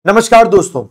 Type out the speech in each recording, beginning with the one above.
नमस्कार दोस्तों,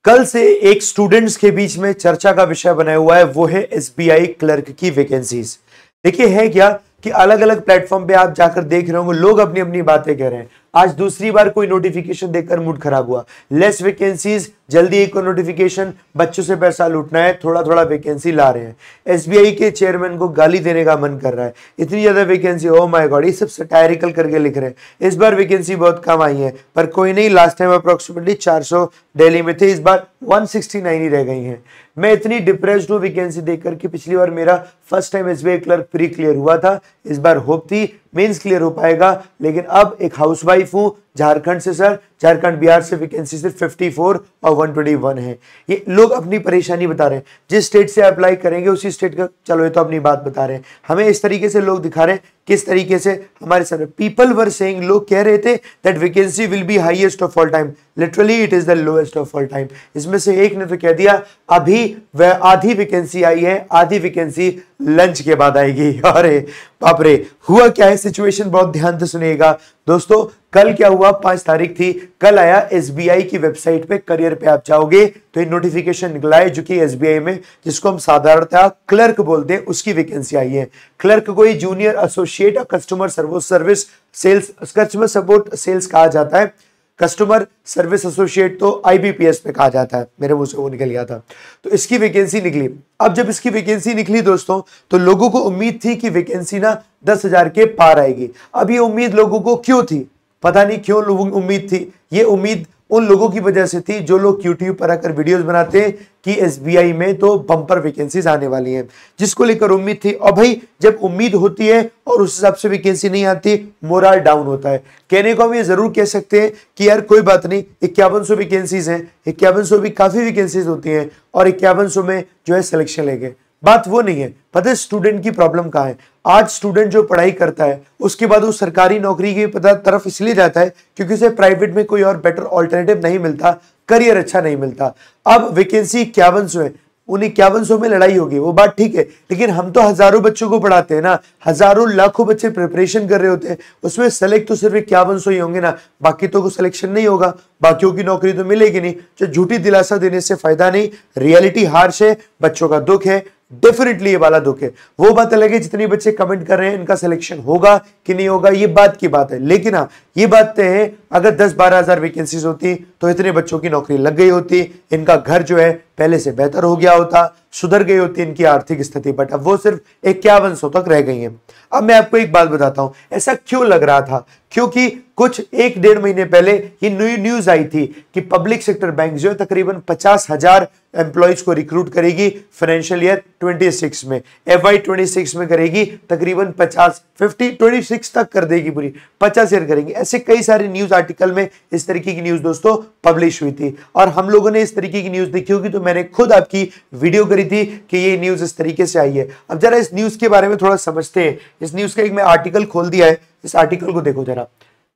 कल से एक स्टूडेंट्स के बीच में चर्चा का विषय बना हुआ है, वो है एसबीआई क्लर्क की वैकेंसीज। देखिए है क्या कि अलग अलग प्लेटफॉर्म पे आप जाकर देख रहे होंगे, लोग अपनी अपनी बातें कह रहे हैं। आज दूसरी बार कोई नोटिफिकेशन देखकर मूड खराब हुआ, लेस वैकेंसीज, जल्दी एक नोटिफिकेशन, बच्चों से पैसा लूटना है, थोड़ा थोड़ा वैकेंसी ला रहे हैं। एसबीआई के चेयरमैन को गाली देने का मन कर रहा है, इतनी ज्यादा वैकेंसी, ओ माय गॉड, ये सब सटायरिकल करके लिख रहे हैं। इस बार वैकेंसी बहुत कम आई है, पर कोई नहीं, लास्ट टाइम अप्रोक्सीमेटली 400 दिल्ली में थे, इस बार 169 ही रह गई हैं। मैं इतनी डिप्रेस्ड हूँ वैकेंसी देखकर कि पिछली बार मेरा first time SBI clerk pre clear हुआ था, इस बार होप थी मेंस क्लियर हो पाएगा। लेकिन अब एक हाउसवाइफ हूं झारखंड से, सर झारखंड बिहार से वैकेंसी सिर्फ 54 और 121 है। ये लोग अपनी परेशानी बता रहे हैं, जिस स्टेट से अप्लाई करेंगे उसी स्टेट का, चलो ये तो अपनी बात बता रहे हैं, हमें इस तरीके से लोग दिखा रहे हैं किस तरीके से हमारे सामने पीपल वर सेइंग, लोग कह रहे थे that vacancy will be highest of all time, literally it is the lowest of all time. इसमें से एक ने तो कह दिया अभी वह आधी वैकेंसी आई है, आधी वैकेंसी लंच के बाद आएगी। अरे बाप रे, हुआ क्या है सिचुएशन, बहुत ध्यान से सुनिएगा दोस्तों। कल क्या हुआ, 5 तारीख थी, कल आया एसबीआई की वेबसाइट पे, करियर पे आप जाओगे तो एक नोटिफिकेशन निकला है जो कि एसबीआई में, जिसको हम साधारणतः क्लर्क बोलते हैं, उसकी वैकेंसी आई है। क्लर्क को junior associate customer service sales, customer support sales कहा जाता है। कस्टमर सर्विस एसोसिएट तो आईबीपीएस पे कहा जाता है, मेरे मुंह से वो निकल गया था। तो इसकी वैकेंसी निकली। अब जब इसकी वैकेंसी निकली दोस्तों, तो लोगों को उम्मीद थी कि वैकेंसी ना 10,000 के पार आएगी। अब ये उम्मीद लोगों को क्यों थी, पता नहीं क्यों लोगों को उम्मीद थी। ये उम्मीद उन लोगों की वजह से थी जो लोग यूट्यूब पर आकर वीडियोस बनाते हैं कि एसबीआई में तो बम्पर वैकेंसीज आने वाली हैं, जिसको लेकर उम्मीद थी। और भाई जब उम्मीद होती है और उस हिसाब से वैकेंसी नहीं आती, मोरल डाउन होता है। कहने को हम ये जरूर कह सकते हैं कि यार कोई बात नहीं, 5100 वैकेंसीज हैं, 5100 भी काफी वैकेंसीज होती हैं, और 5100 में जो है सिलेक्शन लेंगे, बात वो नहीं है। पता है स्टूडेंट की प्रॉब्लम कहाँ है? आज स्टूडेंट जो पढ़ाई करता है उसके बाद वो सरकारी नौकरी की तरफ इसलिए जाता है क्योंकि उसे प्राइवेट में कोई और बेटर ऑल्टरनेटिव नहीं मिलता, करियर अच्छा नहीं मिलता। अब वैकेंसी 5100 है, उन 5100 में लड़ाई होगी, वो बात ठीक है, लेकिन हम तो हजारों बच्चों को पढ़ाते हैं ना, हजारों लाखों बच्चे प्रिपरेशन कर रहे होते हैं, उसमें सेलेक्ट तो सिर्फ 5100 ही होंगे ना, बाकी तो कोई सिलेक्शन नहीं होगा, बाकियों की नौकरी तो मिलेगी नहीं। जो झूठी दिलासा देने से फायदा नहीं, रियलिटी हार्श है, बच्चों का दुख है, डेफिनेटली ये वाला दुख है। वो बात अलग है जितने बच्चे कमेंट कर रहे हैं इनका सिलेक्शन होगा कि नहीं होगा, ये बात की बात है, लेकिन हाँ ये बात तो है अगर 10-12 हजार वैकेंसीज होती तो इतने बच्चों की नौकरी लग गई होती, इनका घर जो है पहले से बेहतर हो गया होता, सुधर गई होती इनकी आर्थिक स्थिति, बट अब वो सिर्फ 5100 तक रह गई हैं। अब मैं आपको एक बात बताता हूं ऐसा क्यों लग रहा था, क्योंकि कुछ 1-1.5 महीने पहले ये न्यूज आई थी कि पब्लिक सेक्टर बैंक जो है तकरीबन 50,000 एम्प्लॉइज को रिक्रूट करेगी फाइनेंशियल ईयर 26 में, FY 26 में करेगी तकरीबन 26 तक कर देगी, पूरी 50 ईयर करेंगे। ऐसे कई सारे न्यूज आर्टिकल में इस तरीके की न्यूज दोस्तों पब्लिश हुई थी, और हम लोगों ने इस तरीके की न्यूज देखी होगी, तो मैंने खुद आपकी वीडियो करी थी कि ये न्यूज इस तरीके से आई है। अब जरा इस न्यूज के बारे में थोड़ा समझते हैं। इस न्यूज का एक मैं आर्टिकल खोल दिया है, इस आर्टिकल को देखो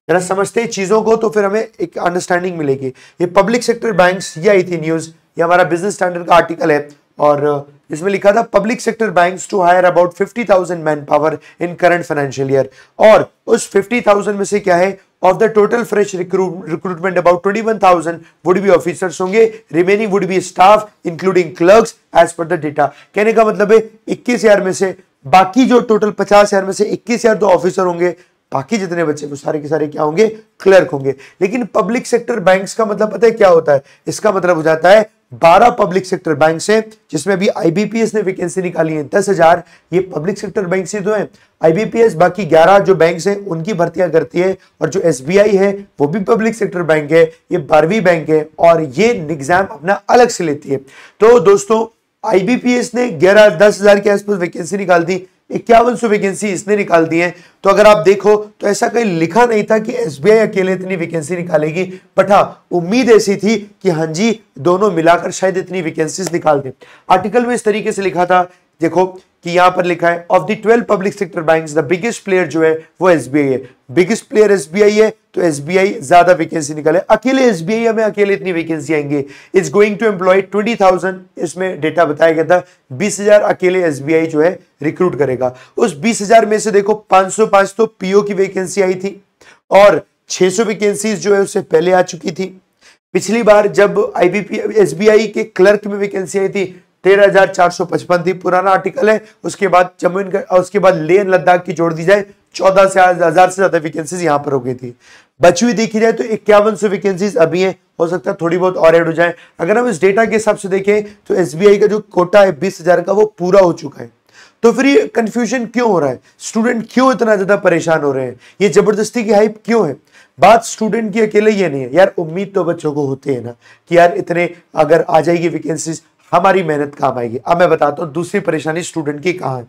जरा समझते हैं चीजों को, तो फिर हमें एक अंडरस्टैंडिंग मिलेगी। ये पब्लिक सेक्टर बैंक्स, ये आई थी न्यूज, ये हमारा बिजनेस स्टैंडर्ड का आर्टिकल है, और इसमें लिखा था public sector banks to hire about 50,000 manpower in current financial year. और उस 50,000 में से क्या है, of the total fresh recruitment about 21,000 would be officers होंगे, remaining would be staff including clerks as per the data. कहने का मतलब है 21,000 में से, बाकी जो टोटल 50,000 में से 21,000 तो ऑफिसर होंगे, बाकी जितने बच्चे वो सारे के सारे क्या होंगे, क्लर्क होंगे। लेकिन पब्लिक सेक्टर बैंक्स का मतलब पता है क्या होता है? इसका मतलब हो जाता है 12 पब्लिक सेक्टर बैंक है, जिसमें अभी आईबीपीएस ने वैकेंसी निकाली है 10,000, ये पब्लिक सेक्टर बैंक से तो है। आईबीपीएस बाकी 11 जो बैंक हैं उनकी भर्तियां करती है, और जो एसबीआई है वो भी पब्लिक सेक्टर बैंक है, ये 12वीं बैंक है, और ये एग्जाम अपना अलग से लेती है। तो दोस्तों आईबीपीएस ने 10,000 के आसपास वैकेंसी निकाल दी, 5100 वैकेंसी इसने निकाल दी है। तो अगर आप देखो तो ऐसा कहीं लिखा नहीं था कि एसबीआई अकेले इतनी वैकेंसी निकालेगी, बट हाँ उम्मीद ऐसी थी कि हाँ जी दोनों मिलाकर शायद इतनी वैकेंसीज निकाल दें। आर्टिकल में इस तरीके से लिखा था, देखो कि यहां पर लिखा है of the 12 public sector banks the biggest player जो है वो एसबीआई है, बिगेस्ट प्लेयर एसबीआई है, तो एसबीआई ज्यादा वैकेंसी निकाले, अकेले एसबीआई हमें अकेले इतनी वैकेंसी आएंगे। इट्स गोइंग टू एम्प्लॉय 20,000, इसमें डेटा बताया गया था 20,000 अकेले एसबीआई जो है रिक्रूट करेगा। उस 20,000 में से देखो 505 तो पीओ की वैकेंसी आई थी, और 600 वैकेंसीज जो है उससे पहले आ चुकी थी। पिछली बार जब आईबीपी एसबीआई के क्लर्क में वैकेंसी आई थी 13,455 थी, पुराना आर्टिकल है। उसके बाद उसके बाद लेह लद्दाख की जोड़ दी जाए 14,000 से ज्यादा वैकेंसीज यहां पर हो गई थी। बची हुई देखी जाए तो 5100 वैकेंसीज अभी है, हो सकता है थोड़ी बहुत और ऐड हो जाए। अगर हम इस डेटा के हिसाब से देखें तो एसबीआई का जो कोटा है 20,000 का वो पूरा हो चुका है। तो फिर ये कंफ्यूजन क्यों हो रहा है, स्टूडेंट क्यों इतना ज्यादा परेशान हो रहे हैं, ये जबरदस्ती की हाइप क्यों है? बात स्टूडेंट की अकेले ये नहीं है यार, उम्मीद तो बच्चों को होती है ना कि यार इतने अगर आ जाएगी वैकेंसीज हमारी मेहनत काम आएगी। अब मैं बताता हूं दूसरी परेशानी स्टूडेंट की कहां है।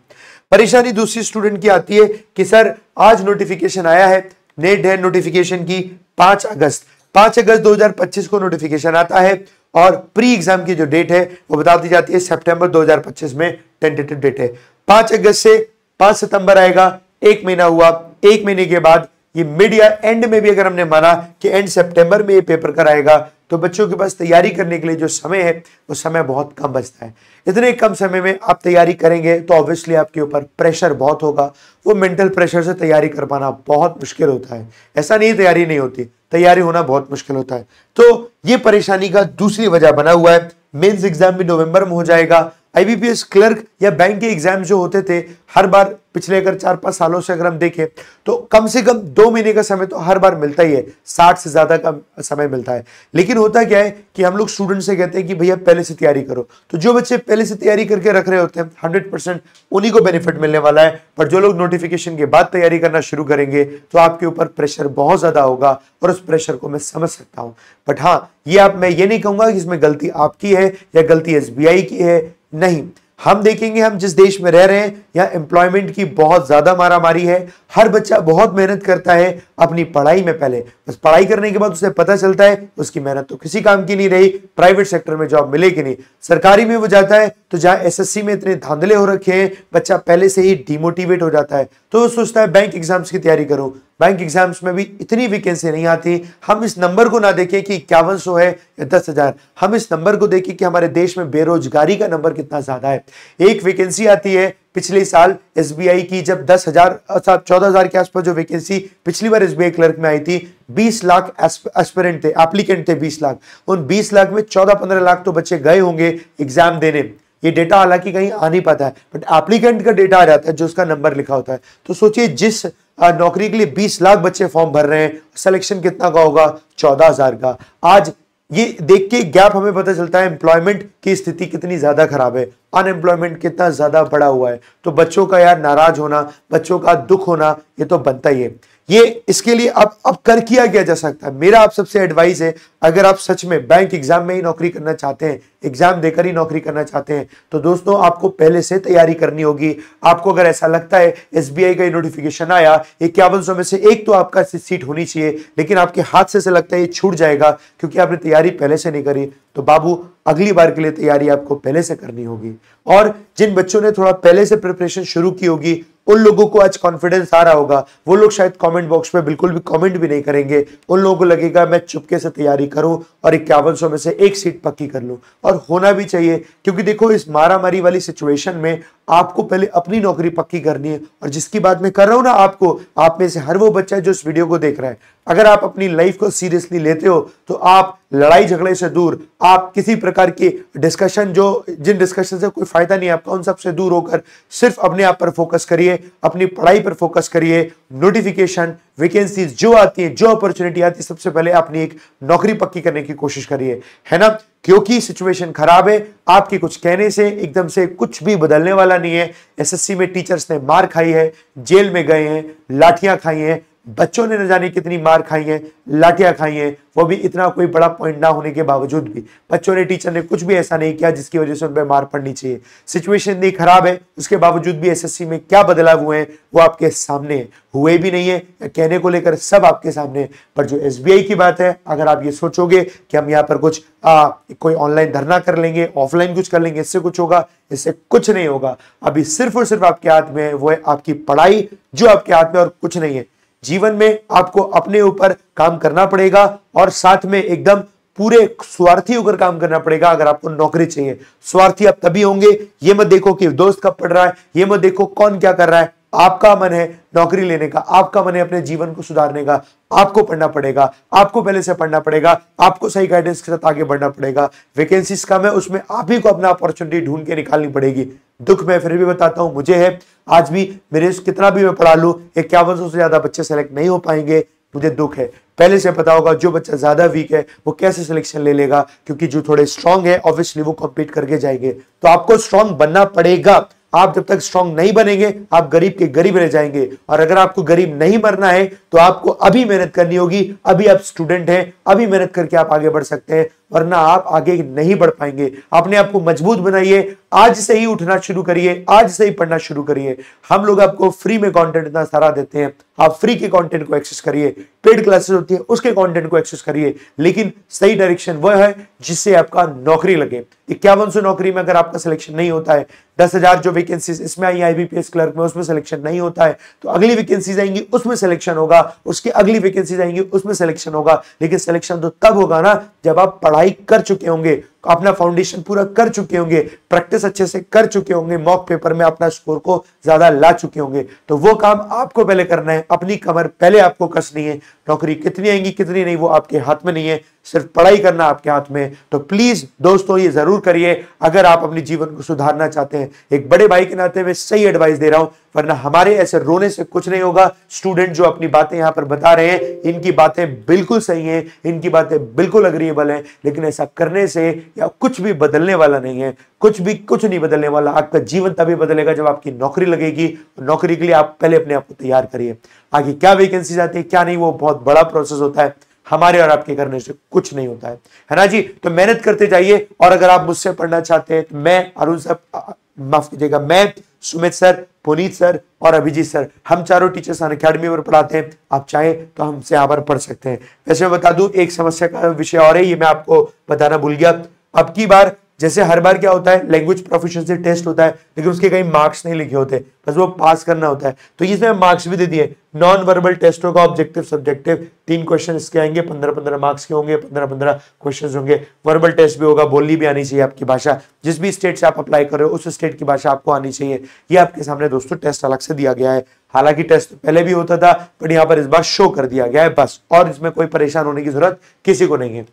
परेशानी दूसरी स्टूडेंट की आती है कि सर आज नोटिफिकेशन आया है, नेट है नोटिफिकेशन की 5 अगस्त 2025 को नोटिफिकेशन आता है और प्री एग्जाम की जो डेट है वो बता दी जाती है सितंबर 2025 में टेंटेटिव डेट है। 5 अगस्त से 5 सितंबर आएगा, 1 महीना हुआ। 1 महीने के बाद ये मिड या एंड में भी अगर हमने माना कि एंड सितंबर में ये पेपर कराएगा तो बच्चों के पास तैयारी करने के लिए जो समय है वो समय बहुत कम बचता है। इतने कम समय में आप तैयारी करेंगे तो ऑब्वियसली आपके ऊपर प्रेशर बहुत होगा, वो मेंटल प्रेशर से तैयारी कर पाना बहुत मुश्किल होता है। ऐसा नहीं तैयारी नहीं होती, तैयारी होना बहुत मुश्किल होता है। तो ये परेशानी का दूसरी वजह बना हुआ है। मेंस एग्जाम भी नवंबर में हो जाएगा। आईबीपीएस क्लर्क या बैंक के एग्जाम जो होते थे हर बार पिछले अगर 4-5 सालों से अगर हम देखें तो कम से कम 2 महीने का समय तो हर बार मिलता ही है, 60 से ज्यादा का समय मिलता है। लेकिन होता क्या है कि हम लोग स्टूडेंट से कहते हैं कि भैया पहले से तैयारी करो, तो जो बच्चे पहले से तैयारी करके रख रहे होते हैं 100% उन्हीं को बेनिफिट मिलने वाला है। पर जो लोग नोटिफिकेशन के बाद तैयारी करना शुरू करेंगे तो आपके ऊपर प्रेशर बहुत ज्यादा होगा और उस प्रेशर को मैं समझ सकता हूं। बट हाँ, मैं ये नहीं कहूंगा कि इसमें गलती आपकी है या गलती एसबीआई की है, नहीं। हम देखेंगे हम जिस देश में रह रहे हैं यहाँ एम्प्लॉयमेंट की बहुत ज्यादा मारामारी है। हर बच्चा बहुत मेहनत करता है अपनी पढ़ाई में, पहले बस पढ़ाई करने के बाद उसे पता चलता है उसकी मेहनत तो किसी काम की नहीं रही, प्राइवेट सेक्टर में जॉब मिलेगी नहीं। सरकारी में वो जाता है तो जहां एसएससी में इतने धांधले हो रखे हैं बच्चा पहले से ही डिमोटिवेट हो जाता है, तो वो सोचता है बैंक एग्जाम्स की तैयारी करूं। बैंक एग्जाम्स में भी इतनी वैकेंसी नहीं आती। हम इस नंबर को ना देखें कि 5100 है या 10,000, हम इस नंबर को देखें कि हमारे देश में बेरोजगारी का नंबर कितना ज्यादा है। एक वैकेंसी आती है पिछले साल एसबीआई की जब 14,000 के आसपास जो वैकेंसी पिछली बार एसबीआई क्लर्क में आई थी, 20 लाख एस्पिरेंट थे, एप्लीकेंट थे 20 लाख। उन 20 लाख में 14-15 लाख तो बच्चे गए होंगे एग्जाम देने। ये डेटा हालांकि कहीं आ नहीं पाता है बट एप्लीकेंट का डेटा आ जाता है जो उसका नंबर लिखा होता है। तो सोचिए जिस नौकरी के लिए 20 लाख बच्चे फॉर्म भर रहे हैं, सिलेक्शन कितना का होगा? 14,000 का। आज ये देख के गैप हमें पता चलता है एम्प्लॉयमेंट की स्थिति कितनी ज्यादा खराब है, अनएम्प्लॉयमेंट कितना ज्यादा बढ़ा हुआ है। तो बच्चों का यार नाराज होना, बच्चों का दुख होना ये तो बनता ही है। ये इसके लिए अब कर किया जा सकता है। मेरा आप सबसे एडवाइस है, अगर आप सच में बैंक एग्जाम में ही नौकरी करना चाहते हैं, एग्जाम देकर ही नौकरी करना चाहते हैं, तो दोस्तों आपको पहले से तैयारी करनी होगी। आपको अगर ऐसा लगता है एसबीआई का नोटिफिकेशन आया 5100 में से एक तो आपका सीट होनी चाहिए, लेकिन आपके हाथ से लगता है ये छूट जाएगा क्योंकि आपने तैयारी पहले से नहीं करी, तो बाबू अगली बार के लिए तैयारी आपको पहले से करनी होगी। और जिन बच्चों ने थोड़ा पहले से प्रिपरेशन शुरू की होगी उन लोगों को आज कॉन्फिडेंस आ रहा होगा। वो लोग शायद कमेंट बॉक्स में बिल्कुल भी कमेंट भी नहीं करेंगे। उन लोगों को लगेगा मैं चुपके से तैयारी करूं और 5100 में से एक सीट पक्की कर लूं। और होना भी चाहिए, क्योंकि देखो इस मारामारी वाली सिचुएशन में आपको पहले अपनी नौकरी पक्की करनी है। और जिसकी बात मैं कर रहा हूं ना, आपको, आप में से हर वो बच्चा है जो इस वीडियो को देख रहा है, अगर आप अपनी लाइफ को सीरियसली लेते हो तो आप लड़ाई झगड़े से दूर, आप किसी प्रकार की डिस्कशन जिन डिस्कशन से कोई फायदा नहीं है आपका, उन सब से दूर होकर सिर्फ अपने आप पर फोकस करिए, अपनी पढ़ाई पर फोकस करिए। नोटिफिकेशन, वैकेंसीज जो आती है, जो अपॉर्चुनिटी आती है, सबसे पहले अपनी एक नौकरी पक्की करने की कोशिश करिए, है ना। क्योंकि सिचुएशन खराब है, आपके कुछ कहने से एकदम से कुछ भी बदलने वाला नहीं है। एसएससी में टीचर्स ने मार खाई है, जेल में गए हैं, लाठियां खाई हैं, बच्चों ने न जाने कितनी मार खाई है, लाठियां खाई हैं, वो भी इतना कोई बड़ा पॉइंट ना होने के बावजूद भी बच्चों ने, टीचर ने कुछ भी ऐसा नहीं किया जिसकी वजह से उन पर मार पड़नी चाहिए। सिचुएशन इतनी खराब है, उसके बावजूद भी एसएससी में क्या बदलाव हुए हैं वो आपके सामने हुए भी नहीं है, या कहने को लेकर सब आपके सामने। पर जो एसबीआई की बात है, अगर आप ये सोचोगे कि हम यहाँ पर कुछ कोई ऑनलाइन धरना कर लेंगे, ऑफलाइन कुछ कर लेंगे, इससे कुछ होगा, इससे कुछ नहीं होगा। अभी सिर्फ और सिर्फ आपके हाथ में है, वो है आपकी पढ़ाई, जो आपके हाथ में, और कुछ नहीं है। जीवन में आपको अपने ऊपर काम करना पड़ेगा और साथ में एकदम पूरे स्वार्थी होकर काम करना पड़ेगा अगर आपको नौकरी चाहिए। स्वार्थी आप तभी होंगे, ये मत देखो कि दोस्त कब पढ़ रहा है, ये मत देखो कौन क्या कर रहा है, आपका मन है नौकरी लेने का, आपका मन है अपने जीवन को सुधारने का, आपको पढ़ना पड़ेगा, आपको पहले से पढ़ना पड़ेगा, आपको सही गाइडेंस के साथ आगे बढ़ना पड़ेगा। वैकेंसीज कम है, उसमें आप ही को अपना अपॉर्चुनिटी ढूंढ के निकालनी पड़ेगी। दुख मैं फिर भी बताता हूं मुझे है, आज भी मेरे कितना भी मैं पढ़ा लूं 5100 से ज्यादा बच्चे सेलेक्ट नहीं हो पाएंगे, मुझे दुख है। पहले से पता होगा जो बच्चा ज्यादा वीक है वो कैसे सिलेक्शन ले लेगा, क्योंकि जो थोड़े स्ट्रांग है ऑब्वियसली वो कॉम्पीट करके जाएंगे। तो आपको स्ट्रांग बनना पड़ेगा। आप जब तक स्ट्रांग नहीं बनेंगे आप गरीब के गरीब रह जाएंगे। और अगर आपको गरीब नहीं मरना है तो आपको अभी मेहनत करनी होगी। अभी आप स्टूडेंट हैं, अभी मेहनत करके आप आगे बढ़ सकते हैं, वरना आप आगे नहीं बढ़ पाएंगे। अपने आप को मजबूत बनाइए, आज से ही उठना शुरू करिए, आज से ही पढ़ना शुरू करिए। हम लोग आपको फ्री में कंटेंट इतना सारा देते हैं, आप फ्री के कंटेंट को एक्सेस करिए। पेड क्लासेस होती है उसके कंटेंट को एक्सेस करिए, लेकिन सही डायरेक्शन वह है जिससे आपका नौकरी लगे। 5100 नौकरी में अगर आपका सिलेक्शन नहीं होता है, 10,000 जो वैकेंसीज इसमें आई IBPS क्लर्क में उसमें सिलेक्शन नहीं होता है, तो अगली वैकेंसीज आएंगी उसमें सिलेक्शन होगा, उसकी अगली वैकेंसीज आएंगी उसमें सिलेक्शन होगा। लेकिन सिलेक्शन तो तब होगा ना जब आप पढ़ाई कर चुके होंगे, अपना फाउंडेशन पूरा कर चुके होंगे, प्रैक्टिस अच्छे से कर चुके होंगे, मॉक पेपर में अपना स्कोर को ज्यादा ला चुके होंगे। तो वो काम आपको पहले करना है, अपनी कमर पहले आपको कसनी है। नौकरी कितनी आएंगी कितनी नहीं वो आपके हाथ में नहीं है, सिर्फ पढ़ाई करना आपके हाथ में। तो प्लीज दोस्तों ये जरूर करिए अगर आप अपने जीवन को सुधारना चाहते हैं। एक बड़े भाई के नाते मैं सही एडवाइस दे रहा हूं, वरना हमारे ऐसे रोने से कुछ नहीं होगा। स्टूडेंट जो अपनी बातें यहां पर बता रहे हैं इनकी बातें बिल्कुल सही हैं, इनकी बातें बिल्कुल अग्रीएबल हैं, लेकिन ऐसा करने से या कुछ भी बदलने वाला नहीं है। कुछ नहीं बदलने वाला। आपका जीवन तभी बदलेगा जब आपकी नौकरी लगेगी। नौकरी के लिए आप पहले अपने आप को तैयार करिए। आगे क्या वैकेंसी आती है क्या नहीं वो बहुत बड़ा प्रोसेस होता है, हमारे और आपके करने से कुछ नहीं होता है ना जी। तो मेहनत करते जाइए। और अगर आप मुझसे पढ़ना चाहते हैं तो मैं अरुण सर, माफ कीजिएगा, मैं सुमित सर, पुनीत सर और अभिजीत सर, हम चारों टीचर्स अनअकैडमी पर पढ़ाते हैं। आप चाहें तो हमसे यहाँ पर पढ़ सकते हैं। वैसे मैं बता दूं एक समस्या का विषय और है, ये मैं आपको बताना भूल गया। अब की बार जैसे हर बार क्या होता है लैंग्वेज प्रोफिशिएंसी टेस्ट होता है, लेकिन उसके कई मार्क्स नहीं लिखे होते, बस वो पास करना होता है। तो इसमें मार्क्स भी दे दिए। नॉन वर्बल टेस्ट होगा, ऑब्जेक्टिव सब्जेक्टिव, 3 क्वेश्चन इसके आएंगे, 15-15 मार्क्स के होंगे, 15-15 क्वेश्चन होंगे। वर्बल टेस्ट भी होगा, बोलनी भी आनी चाहिए आपकी भाषा, जिस भी स्टेट से आप अप्लाई कर रहे हो उस स्टेट की भाषा आपको आनी चाहिए। ये आपके सामने दोस्तों टेस्ट अलग से दिया गया है। हालांकि टेस्ट पहले भी होता था, पर यहाँ पर इस बार शो कर दिया गया है बस, और इसमें कोई परेशान होने की जरूरत किसी को नहीं है।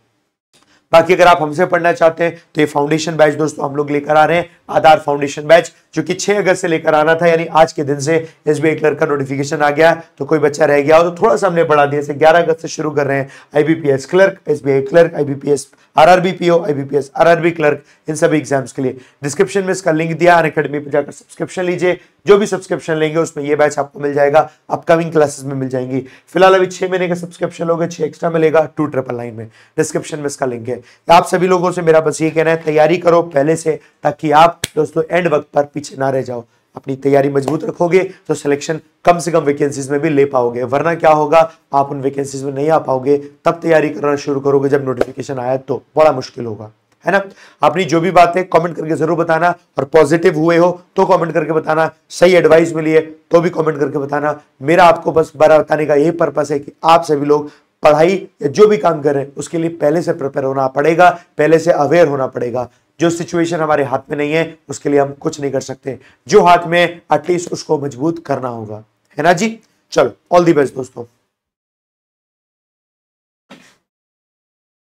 बाकी अगर आप हमसे पढ़ना चाहते हैं तो ये फाउंडेशन बैच दोस्तों हम लोग लेकर आ रहे हैं, आधार फाउंडेशन बैच, जो कि 6 अगस्त से लेकर आना था, यानी आज के दिन से SBI क्लर्क का नोटिफिकेशन आ गया। तो कोई बच्चा रह गया हो तो थोड़ा सा हमने बढ़ा दिया, जैसे 11 अगस्त से शुरू कर रहे हैं। IBPS clerk, SBI clerk, IBPS RRB PO, IBPS RRB clerk, इन सभी एग्जाम्स के लिए डिस्क्रिप्शन में इसका लिंक दिया, अनअकैडमी पर जाकर सब्सक्रिप्शन लीजिए। जो भी सब्सक्रिप्शन लेंगे उसमें ये बैच आपको मिल जाएगा, अपकमिंग क्लासेस में मिल जाएंगी। फिलहाल अभी 6 महीने का सब्सक्रिप्शन लोगे, 6 एक्स्ट्रा मिलेगा, 2999 में। डिस्क्रिप्शन में इसका लिंक है। आप सभी लोगों से मेरा बस ये कहना है, तैयारी करो पहले से, ताकि आप दोस्तों एंड वक्त पर पीछे ना रह जाओ। अपनी तैयारी मजबूत रखोगे तो सिलेक्शन कम से कम वैकेंसीज में भी ले पाओगे, वरना क्या होगा आप उन वैकेंसीज में नहीं आ पाओगे। तब तैयारी करना शुरू करोगे जब नोटिफिकेशन आया तो बड़ा मुश्किल होगा, है ना। अपनी जो भी बात है कमेंट करके जरूर बताना, और पॉजिटिव हुए हो तो कमेंट करके बताना, सही एडवाइस मिली है तो भी कमेंट करके बताना। मेरा आपको बस बड़ा बताने का यही पर्पस है कि आप सभी लोग पढ़ाई या जो भी काम कर रहे हैं उसके लिए पहले से प्रिपेयर होना पड़ेगा, पहले से अवेयर होना पड़ेगा। जो सिचुएशन हमारे हाथ में नहीं है उसके लिए हम कुछ नहीं कर सकते, जो हाथ में एटलीस्ट उसको मजबूत करना होगा, है ना जी। चलो ऑल दी बेस्ट दोस्तों।